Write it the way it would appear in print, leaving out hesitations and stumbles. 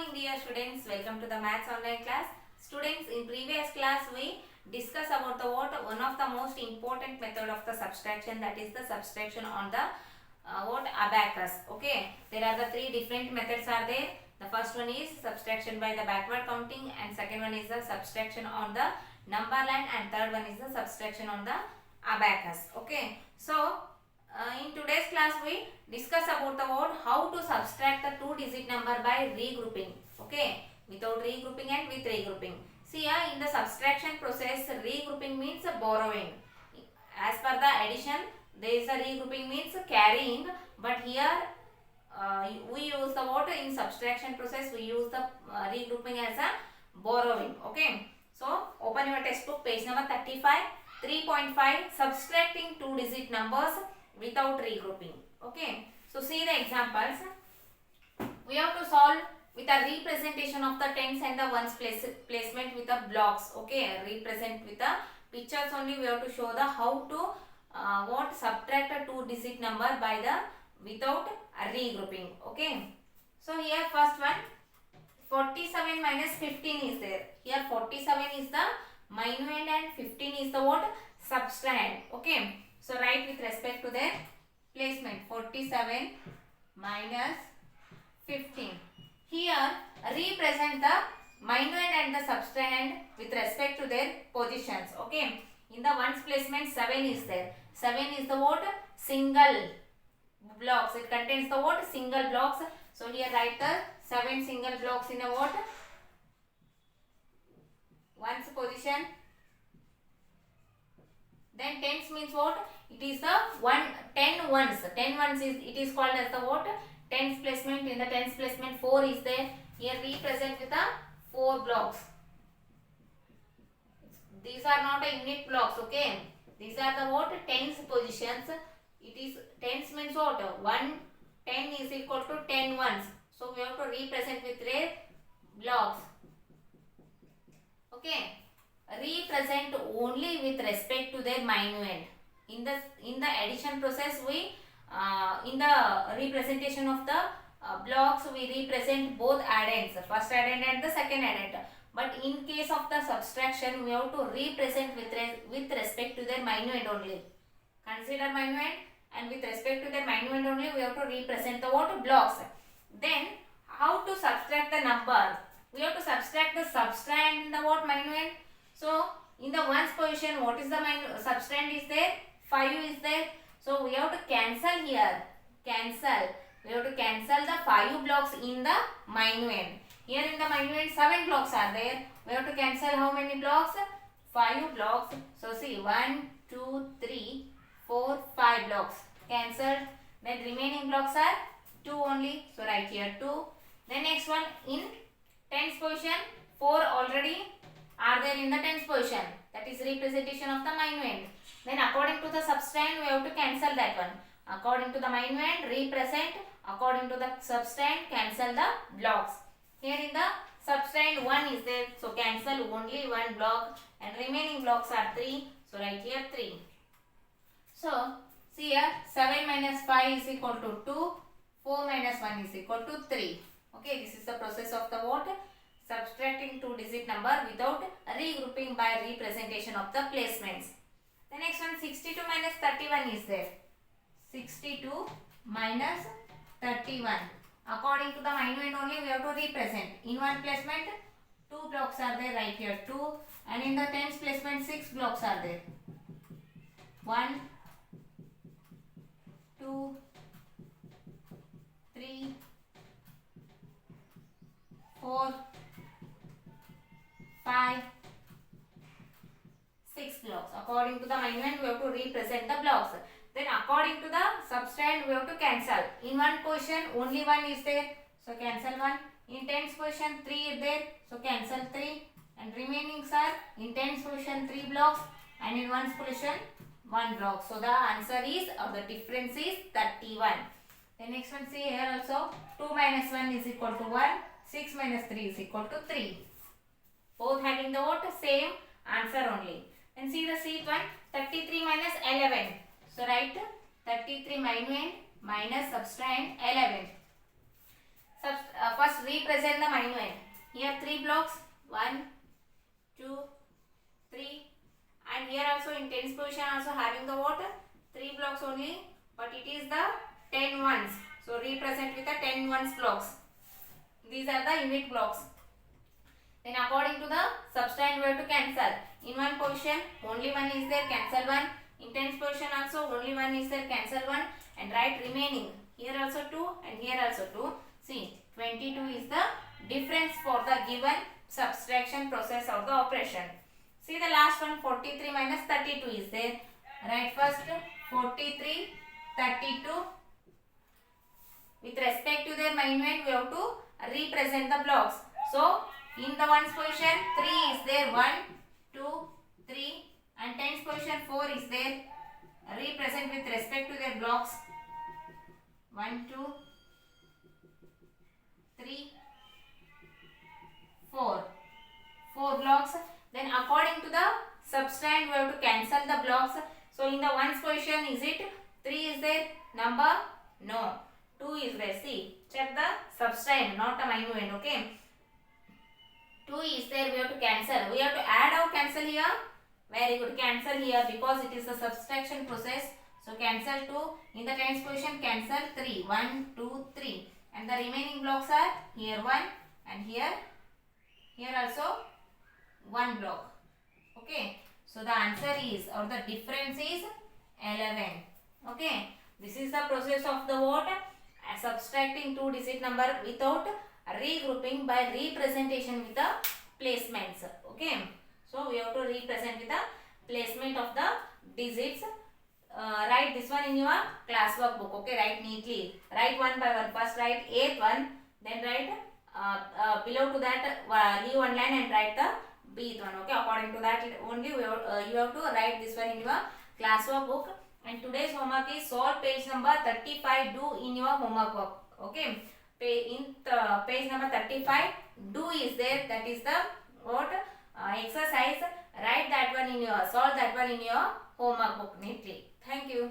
morning dear students, welcome to the maths online class. Students, in previous class we discussed about the one of the most important method of the subtraction, that is the subtraction on the abacus. Okay, there are the three different methods are there. The first one is subtraction by the backward counting, and second one is the subtraction on the number line, and third one is the subtraction on the abacus. Okay, so in today's class we discuss about the how to subtract the two-digit number by regrouping. Okay, without regrouping and with regrouping. See here in the subtraction process, regrouping means borrowing. As per the addition, there is a regrouping means carrying, but here we use the in subtraction process we use the regrouping as a borrowing. Okay, so open your textbook, page number 35, 3.5, subtracting two-digit numbers without regrouping. Okay, so see the examples. We have to solve with a representation of the tens and the ones placement with the blocks. Okay, represent with the pictures only. We have to show the how to subtract a two-digit number by the without regrouping. Okay, so here first one, 47 minus 15 is there. Here 47 is the minuend and 15 is the subtrahend. Okay, so write with respect to their placement. 47 minus 15. Here represent the minuend and the subtrahend with respect to their positions. Okay, in the ones placement 7 is there. 7 is the single blocks. It contains the single blocks. So here write the 7 single blocks in a ones position. Then tens means what? It is the 10 ones. 10 ones is it is called as the tens placement. In the tens placement 4 is there. Here represent with the 4 blocks. These are not a unit blocks. Okay, these are the tens positions. It is tens means what? 10 is equal to 10 ones. So we have to represent with red blocks. Okay, represent only with respect to their minuend. In the addition process we in the representation of the blocks we represent both addends, first addend and the second addend. But in case of the subtraction we have to represent with respect to their minuend only. Consider minuend, and with respect to their minuend only we have to represent the blocks. Then how to subtract the number? We have to subtract the subtrahend in the minuend. So in the ones position, what is the subtrahend is there? 5 is there. So we have to cancel here. Cancel. We have to cancel the 5 blocks in the minuend. Here in the minuend 7 blocks are there. We have to cancel how many blocks? 5 blocks. So see 1, 2, 3, 4, 5 blocks. Cancelled. Then remaining blocks are 2 only. So write here 2. Then next one, in tens position 4 already are there in the tens position. That is representation of the minuend. Then according to the subtrahend we have to cancel that one. According to the minuend represent, according to the subtrahend cancel the blocks. Here in the subtrahend 1 is there. So cancel only 1 block, and remaining blocks are 3. So write here 3. So see here 7 minus 5 is equal to 2. 4 minus 1 is equal to 3. Okay, this is the process of the subtracting two-digit number without regrouping by representation of the placements. The next one, 62 minus 31 is there. 62 minus 31. According to the minuend only we have to represent. In one placement 2 blocks are there, right here 2, and in the tens placement 6 blocks are there. 1, 2, 3, 4, 5, 6 blocks. According to the minuend we have to represent the blocks. Then according to the subtrahend we have to cancel. In one position only 1 is there, so cancel 1. In tens position 3 is there, so cancel 3. And remaining are in tens position 3 blocks, and in ones position 1 block. So the answer is, or the difference is 31. The next one, see here also 2 minus 1 is equal to 1. 6 minus 3 is equal to 3. Both having the same answer only. Then see the seat one, 33 minus 11. So write 33 minuend minus subtrahend 11. First represent the minuend. Here 3 blocks, 1, 2, 3, and here also in tens position also having the what? 3 blocks only, but it is the 10 ones. So represent with the 10 ones blocks. These are the unit blocks. Then according to the subtrahend we have to cancel. In one position only one is there, cancel one. In tens position also only one is there, cancel one, and write remaining. Here also 2 and here also 2. See, 22 is the difference for the given subtraction process of the operation. See the last one, 43 minus 32 is there. Write first 43, 32. With respect to their minuend, we have to represent the blocks. So, in the ones position, 3 is there, 1, 2, 3, and tens position 4 is there. Represent with respect to their blocks. 1, 2, 3, 4. 4 blocks. Then according to the subtrahend, we have to cancel the blocks. So in the ones position, is it 3 is there number? No. 2 is there. See, check the subtrahend, not a minuend. Okay. 2 is there. We have to cancel. We have to add or cancel here. Very good. Cancel here because it is a subtraction process. So cancel 2. In the tens position, cancel 3. 1, 2, 3. And the remaining blocks are here 1 and here also 1 block. Okay. So the answer is, or the difference is 11. Okay. This is the process of the what? Subtracting 2-digit number without regrouping by representation with the placements. Okay. So we have to represent with the placement of the digits. Write this one in your classwork book. Okay. Write neatly. Write one by one. First write 8th one. Then write below to that leave one line and write the bth one. Okay. According to that only you have to write this one in your classwork book. And today's homework is solve page number 35. Do in your homework work. Okay. In page number 35, do is there. That is the what exercise. Write that one in your, solve that one in your homework book neatly. Thank you.